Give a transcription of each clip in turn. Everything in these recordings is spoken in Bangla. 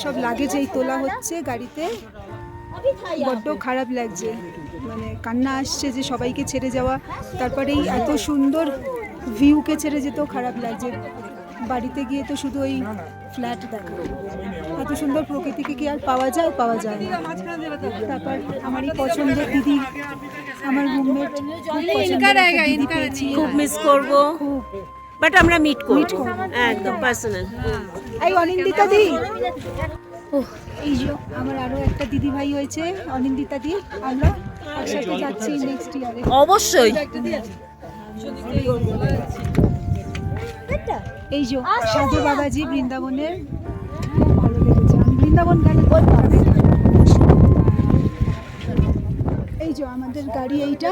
সব লাগেজ এই তোলা হচ্ছে গাড়িতে। বড্ড খারাপ লাগছে, মানে কান্না আসছে যে সবাইকে ছেড়ে যাওয়া, তারপরে এই এত সুন্দর ভিউকে ছেড়ে যেতেও খারাপ লাগছে। বাড়িতে গিয়ে তো শুধু ওই ফ্ল্যাট দেখা, এত সুন্দর প্রকৃতিকে কি আর পাওয়া যায়? পাওয়া যায় না। তারপর আমার এই পছন্দের দিদি, আমার রুমমেট, খুব মিস করব, খুব। বাট আমরা মিট করব একদম পার্সোনাল। এই অনিন্দিতা দি, এই যে আমার আরো একটা দিদি ভাই হয়েছে অনিন্দিতা দি, আমরা একসাথে যাচ্ছি নেক্সট ইয়ারে। অবশ্যই। এই যে সাধু বাবাজি বৃন্দাবনের, খুব ভালো লেগেছে। আমি বৃন্দাবন গেলে এই যে আমাদের গাড়ি, এইটা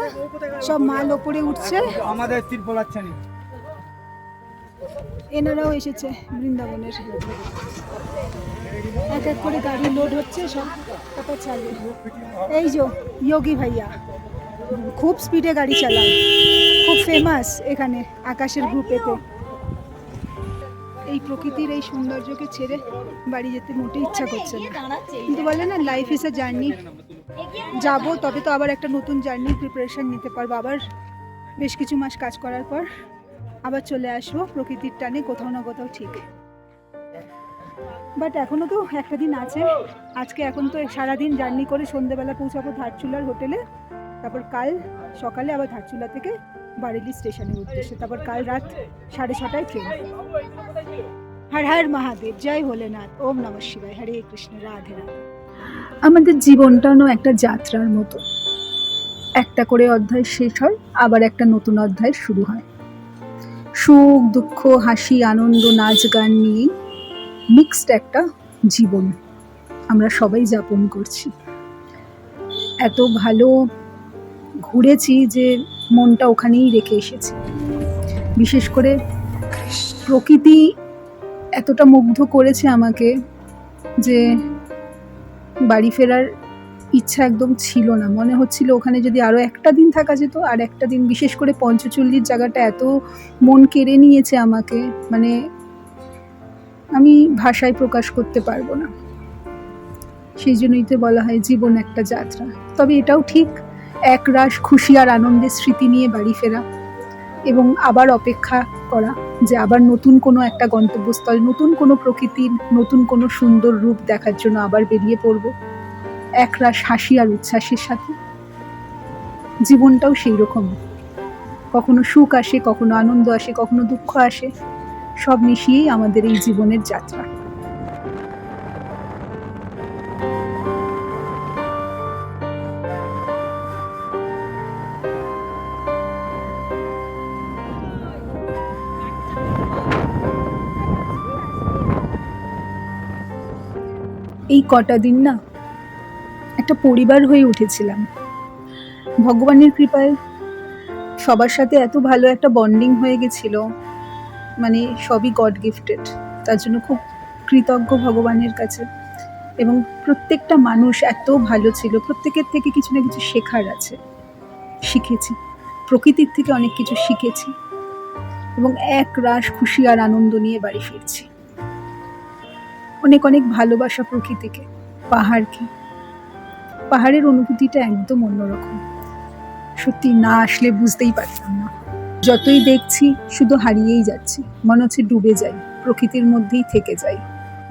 সব মাল ওপরে উঠছে, আমাদের তিরপলাচ্ছানি এনারাও এসেছে বৃন্দাবনের। এক এক করে গাড়ি লোড হচ্ছে, সব কত চালে। এই যে যোগী ভাইয়া খুব স্পিডে গাড়ি চালায়, খুব ফেমাস এখানে আকাশের গ্রুপেতে। এই প্রকৃতির এই সৌন্দর্যকে ছেড়ে বাড়ি যেতে মোটেই ইচ্ছা করছে না, কিন্তু বলে না লাইফ ইজ আ জার্নি। যাবো তবে তো আবার একটা নতুন জার্নির প্রিপারেশন নিতে পারবো। আবার বেশ কিছু মাস কাজ করার পর আবার চলে আসবো প্রকৃতির টানে কোথাও না কোথাও, ঠিক। বাট এখনও তো একটা দিন আছে। আজকে এখন তো সারাদিন জার্নি করে সন্ধ্যেবেলা পৌঁছাবো ধারচুলার হোটেলে, তারপর কাল সকালে আবার ধারচুলা থেকে বারেলি স্টেশনের উদ্দেশ্যে, তারপর কাল রাত 6:30টায় ট্রেন। হর হর মহাদেব, জয় ভোলেনাথ, ওম নমঃ শিবায়, হরে কৃষ্ণ, রাধে রাধে। আমাদের জীবনটাও একটা যাত্রার মতো, একটা করে অধ্যায় শেষ হয়, আবার একটা নতুন অধ্যায় শুরু হয়। সুখ দুঃখ, হাসি আনন্দ, নাচ গান নিয়ে মিক্সড একটা জীবন আমরা সবাই যাপন করছি। এত ভালো ঘুরেছি যে মনটা ওখানেই রেখে এসেছি। বিশেষ করে প্রকৃতি এতটা মুগ্ধ করেছে আমাকে যে বাড়ি ফেরার ইচ্ছা একদম ছিল না। মনে হচ্ছিল ওখানে যদি আরও একটা দিন থাকা যেত, আর একটা দিন। বিশেষ করে পঞ্চচল্লির জায়গাটা এত মন কেড়ে নিয়েছে আমাকে, মানে আমি ভাষায় প্রকাশ করতে পারবো না। সেই জন্যই তো বলা হয় জীবন একটা যাত্রা। তবে এটাও ঠিক, এক রাশ খুশি আর আনন্দের স্মৃতি নিয়ে বাড়ি ফেরা এবং আবার অপেক্ষা করা যে আবার নতুন কোনো একটা গন্তব্যস্থল, নতুন কোনো প্রকৃতির নতুন কোনো সুন্দর রূপ দেখার জন্য আবার বেরিয়ে পড়ব এক রাশ হাসি আর উচ্ছ্বাসের সাথে। জীবনটাও সেই রকম, কখনো সুখ আসে, কখনো আনন্দ আসে, কখনো দুঃখ আসে, সব মিশিয়েই আমাদের এই জীবনের যাত্রা। এই কটা দিন না একটা পরিবার হয়ে উঠেছিলাম। ভগবানের কৃপায় সবার সাথে এত ভালো একটা বন্ডিং হয়ে গেছিল, মানে সবই গড গিফটেড। তার জন্য খুব কৃতজ্ঞ ভগবানের কাছে। এবং প্রত্যেকটা মানুষ এত ভালো ছিল, প্রত্যেকের থেকে কিছু না কিছু শেখার আছে, শিখেছি প্রকৃতির থেকে অনেক কিছু শিখেছি এবং এক রাশ খুশি আর আনন্দ নিয়ে বাড়ি ফিরছি। অনেক অনেক ভালোবাসা প্রকৃতিকে, পাহাড়কে। পাহাড়ের অনুভূতিটা একদম অন্যরকম, সত্যি না আসলে বুঝতেই পারতাম না। যতই দেখছি শুধু হারিয়েই যাচ্ছি, মনে হচ্ছে ডুবে যাই, প্রকৃতির মধ্যেই থেকে যাই।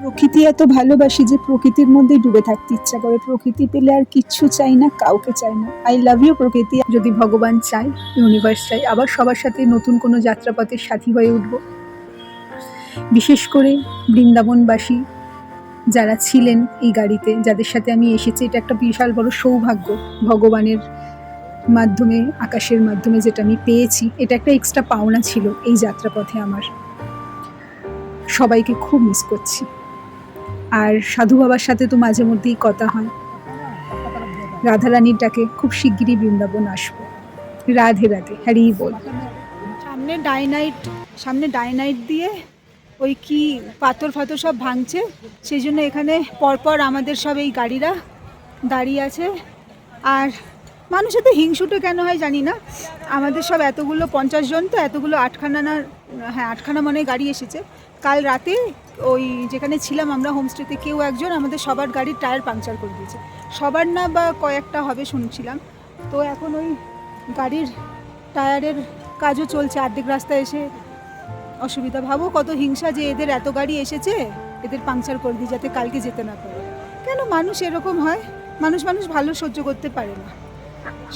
প্রকৃতি এত ভালোবাসি যে প্রকৃতির মধ্যেই ডুবে থাকতে ইচ্ছা করে। প্রকৃতি পেলে আর কিচ্ছু চাই না, কাউকে চাই না। আই লাভ ইউ প্রকৃতি। যদি ভগবান চাই, ইউনিভার্স চাই, আবার সবার সাথে নতুন কোনো যাত্রাপথের সাথী হয়ে উঠব। বিশেষ করে বৃন্দাবনবাসী যারা ছিলেন এই গাড়িতে, যাদের সাথে আমি এসেছি, এটা একটা বিশাল বড় সৌভাগ্য। ভগবানের মাধ্যমে, আকাশের মাধ্যমে যেটা আমি পেয়েছি, এটা একটা এক্সট্রা পাওনা ছিল এই যাত্রাপথে আমার। সবাইকে খুব মিস করছি। আর সাধু বাবার সাথে তো মাঝে মধ্যেই কথা হয়। রাধারানীর ডাকে খুব শিগগিরই বৃন্দাবন আসবো। রাধে রাধে, হরি বল। সামনে ডাইনাইট দিয়ে ওই কি পাথর ফাথর সব ভাঙছে, সেই জন্য এখানে পরপর আমাদের সব এই গাড়িরা দাঁড়িয়ে আছে। আর মানুষের তো হিংসুটে কেন হয় জানি না, আমাদের সব এতগুলো 50 জন, তো এতগুলো 8খানা না, হ্যাঁ 8খানা মনে গাড়ি এসেছে। কাল রাতে ওই যেখানে ছিলাম আমরা হোমস্টেতে কেউ একজন আমাদের সবার গাড়ির টায়ার পাংচার করে দিয়েছে। সবার না বা কয়েকটা হবে শুনছিলাম। তো এখন ওই গাড়ির টায়ারের কাজও চলছে, অর্ধেক রাস্তায় এসে অসুবিধা। ভাবো কত হিংসা যে এদের এত গাড়ি এসেছে, এদের পাংচার করে দিই যাতে কালকে যেতে না পারে। কেন মানুষ এরকম হয়? মানুষ ভালো সহ্য করতে পারে না।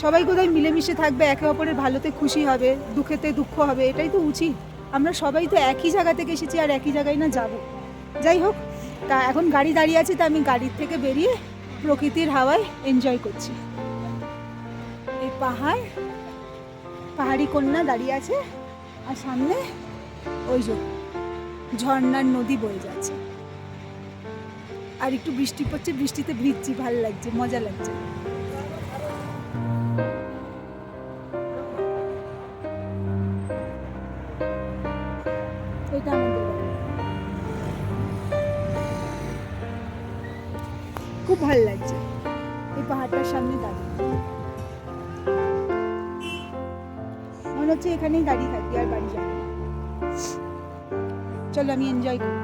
সবাই কোথায় মিলেমিশে থাকবে, একে অপরের ভালোতে খুশি হবে, দুঃখেতে দুঃখ হবে, এটাই তো উচিত। আমরা সবাই তো একই জায়গা থেকে এসেছি, আর একই জায়গায় না যাব। যাই হোক, তা এখন গাড়ি দাঁড়িয়ে আছে, তা আমি গাড়ির থেকে বেরিয়ে প্রকৃতির হাওয়ায় এনজয় করছি। এই পাহাড়ি কন্যা দাঁড়িয়ে আছে, আর সামনে ওই যে ঝর্ণার নদী বয়ে যাচ্ছে, আর একটু বৃষ্টি পড়ছে, বৃষ্টিতে ভিজছি, ভালো লাগছে, মজা লাগছে। এটা আমাদের বাড়ি। খুব ভালো লাগছে এই পাহাড়টার সামনে দাঁড়িয়ে, মনে হচ্ছে এখানেই দাঁড়িয়ে থাকি আর বাড়ি যাবো। চলো আমি এনজয় করি।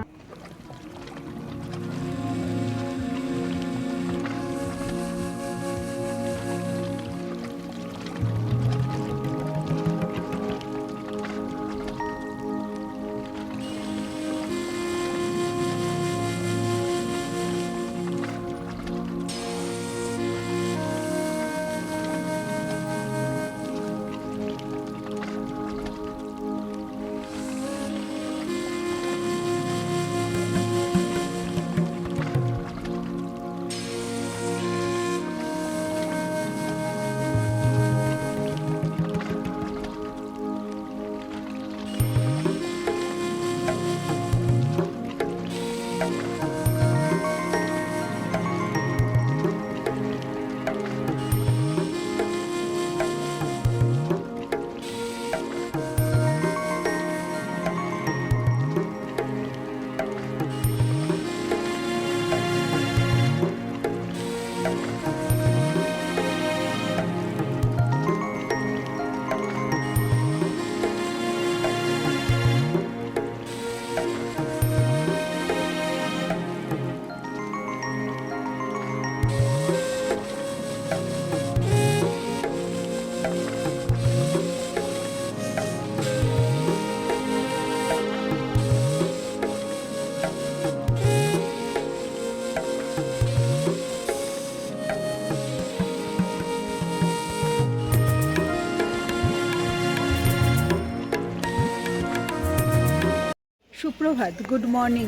সুপ্রভাত, গুড মর্নিং,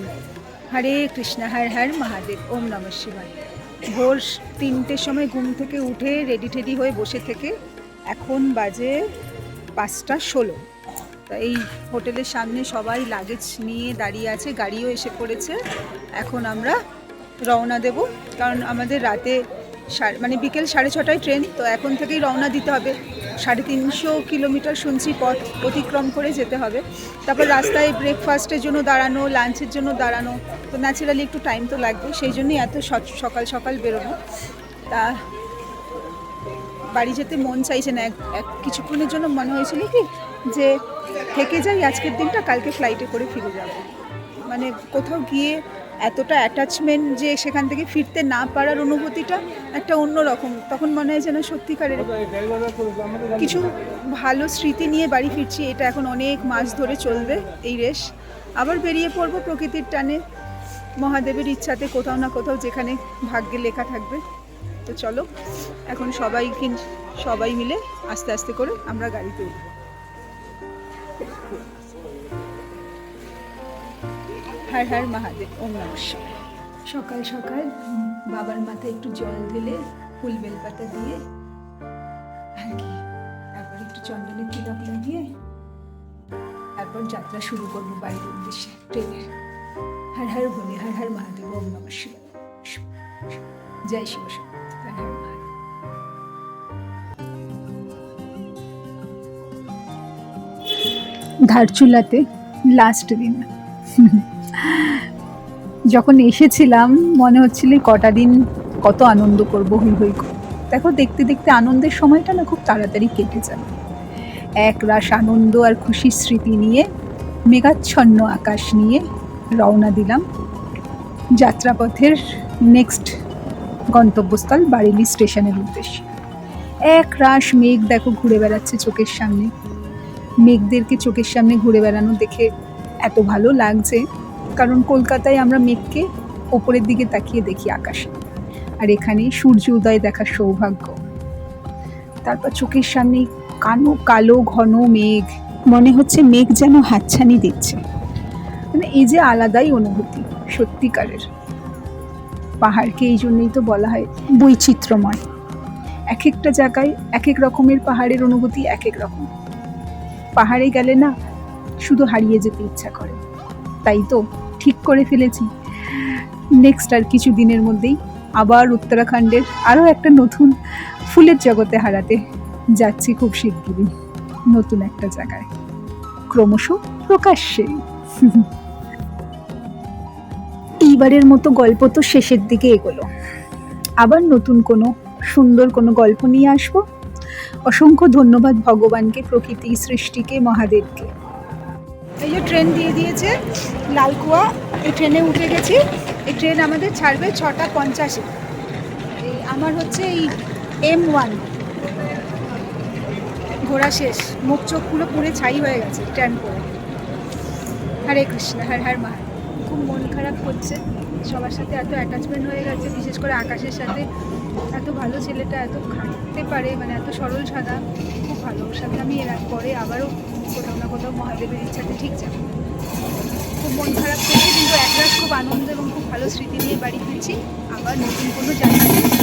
হরে কৃষ্ণ, হর হর মহাদেব, ওম নমঃ শিবায়। ভোর 3টের সময় ঘুম থেকে উঠে রেডি টেডি হয়ে বসে থেকে এখন বাজে 5:16। তা এই হোটেলের সামনে সবাই লাগেজ নিয়ে দাঁড়িয়ে আছে, গাড়িও এসে পড়েছে। এখন আমরা রওনা দেব, কারণ আমাদের রাতে মানে বিকেল 6:30টায় ট্রেন, তো এখন থেকেই রওনা দিতে হবে। 350 কিলোমিটার শুনছি পথ অতিক্রম করে যেতে হবে। তারপর রাস্তায় ব্রেকফাস্টের জন্য দাঁড়ানো, লাঞ্চের জন্য দাঁড়ানো, তো ন্যাচারালি একটু টাইম তো লাগবে, সেই জন্যই এত সকাল সকাল বেরোনো। তা বাড়ি যেতে মন চাইছে না। কিছুক্ষণের জন্য মনে হয়েছিল কি যে থেকে যাই আজকের দিনটা, কালকে ফ্লাইটে করে ফিরে যাব। মানে কোথাও গিয়ে এতটা অ্যাটাচমেন্ট যে সেখান থেকে ফিরতে না পারার অনুভূতিটা একটা অন্য রকম। তখন মনে হয় যেন সত্যিকারের কিছু ভালো স্মৃতি নিয়ে বাড়ি ফিরছি। এটা এখন অনেক মাস ধরে চলবে এই রেশ। আবার বেরিয়ে পড়বো প্রকৃতির টানে, মহাদেবের ইচ্ছাতে, কোথাও না কোথাও যেখানে ভাগ্যে লেখা থাকবে। তো চলো এখন সবাই মিলে আস্তে আস্তে করে আমরা গাড়িতে উঠব। হর হর মহাদেব, ওম নমঃ শিবায়। সকাল সকাল বাবার মাথায় একটু জল ঢেলে ফুল বেলপাতা দিয়ে আর কি, তারপর একটু চন্দনের তিলক লাগিয়ে তারপর যাত্রা শুরু করবো বাড়ির উদ্দেশ্যে ট্রেনের। হর হর ভোলে, হর হর মহাদেব, ওম নমঃ শিবায়। জয় শিব শক্তি, হর হর মহাদেব। ধারচুলাতে লাস্ট দিন যখন এসেছিলাম মনে হচ্ছিল কটা দিন কত আনন্দ করবো, হই হই করবো। দেখো দেখতে দেখতে আনন্দের সময়টা না খুব তাড়াতাড়ি কেটে যাবে। এক রাশ আনন্দ আর খুশির স্মৃতি নিয়ে, মেঘাচ্ছন্ন আকাশ নিয়ে রওনা দিলাম যাত্রাপথের নেক্সট গন্তব্যস্থল বারেলি স্টেশনের উদ্দেশ্যে। এক রাশ মেঘ দেখো ঘুরে বেড়াচ্ছে চোখের সামনে। মেঘদেরকে চোখের সামনে ঘুরে বেড়ানো দেখে এত ভালো লাগছে, কারণ কলকাতায় আমরা মেঘকে ওপরের দিকে তাকিয়ে দেখি আকাশে, আর এখানে সূর্য উদয় দেখার সৌভাগ্য। তারপর চোখের সামনে কালো কালো ঘন মেঘ, মনে হচ্ছে মেঘ যেন হাতছানি দিচ্ছে। মানে এই যে আলাদাই অনুভূতি সত্যিকারের। পাহাড়কে এই জন্যই তো বলা হয় বৈচিত্র্যময়। এক একটা জায়গায় এক এক রকমের পাহাড়ের অনুভূতি এক এক রকম। পাহাড়ে গেলে না শুধু হারিয়ে যেতে ইচ্ছা করে। তাই তো ঠিক করে ফেলেছি নেক্সট আর কিছু দিনের মধ্যেই আবার উত্তরাখণ্ডের আরও একটা নতুন ফুলের জগতে হারাতে যাচ্ছি খুব শিগগিরই, নতুন একটা জায়গায়, ক্রমশ প্রকাশ্যে। এইবারের মতো গল্প তো শেষের দিকে এগোলো, আবার নতুন কোনো সুন্দর কোনো গল্প নিয়ে আসবো। অসংখ্য ধন্যবাদ ভগবানকে, প্রকৃতি, সৃষ্টিকে, মহাদেবকে। এই যে ট্রেন দিয়ে দিয়েছে লালকুয়া, এই ট্রেনে উঠে গেছি। এই ট্রেন আমাদের ছাড়বে 6:50-এ। আমার হচ্ছে এই M1 ঘোরা শেষ, মুখ চোখ পুরো পুড়ে ছাই হয়ে গেছে ট্রেন করে। হরে কৃষ্ণ, হর হর মহাদেব। খুব মন খারাপ করছে, সবার সাথে এত অ্যাটাচমেন্ট হয়ে গেছে, বিশেষ করে আকাশের সাথে। এত ভালো ছেলেটা, এত খাটতে পারে, মানে এত সরল সাদা, খুব ভালো। ওর সাথে আমি এর পরে আবারও কোথাও না কোথাও মহাদেবের ইচ্ছাতে ঠিক যাব। খুব মন খারাপ করছে, কিন্তু একরাশ খুব আনন্দ এবং খুব ভালো স্মৃতি নিয়ে বাড়ি ফিরছি আবার নতুন কোনো জায়গায়।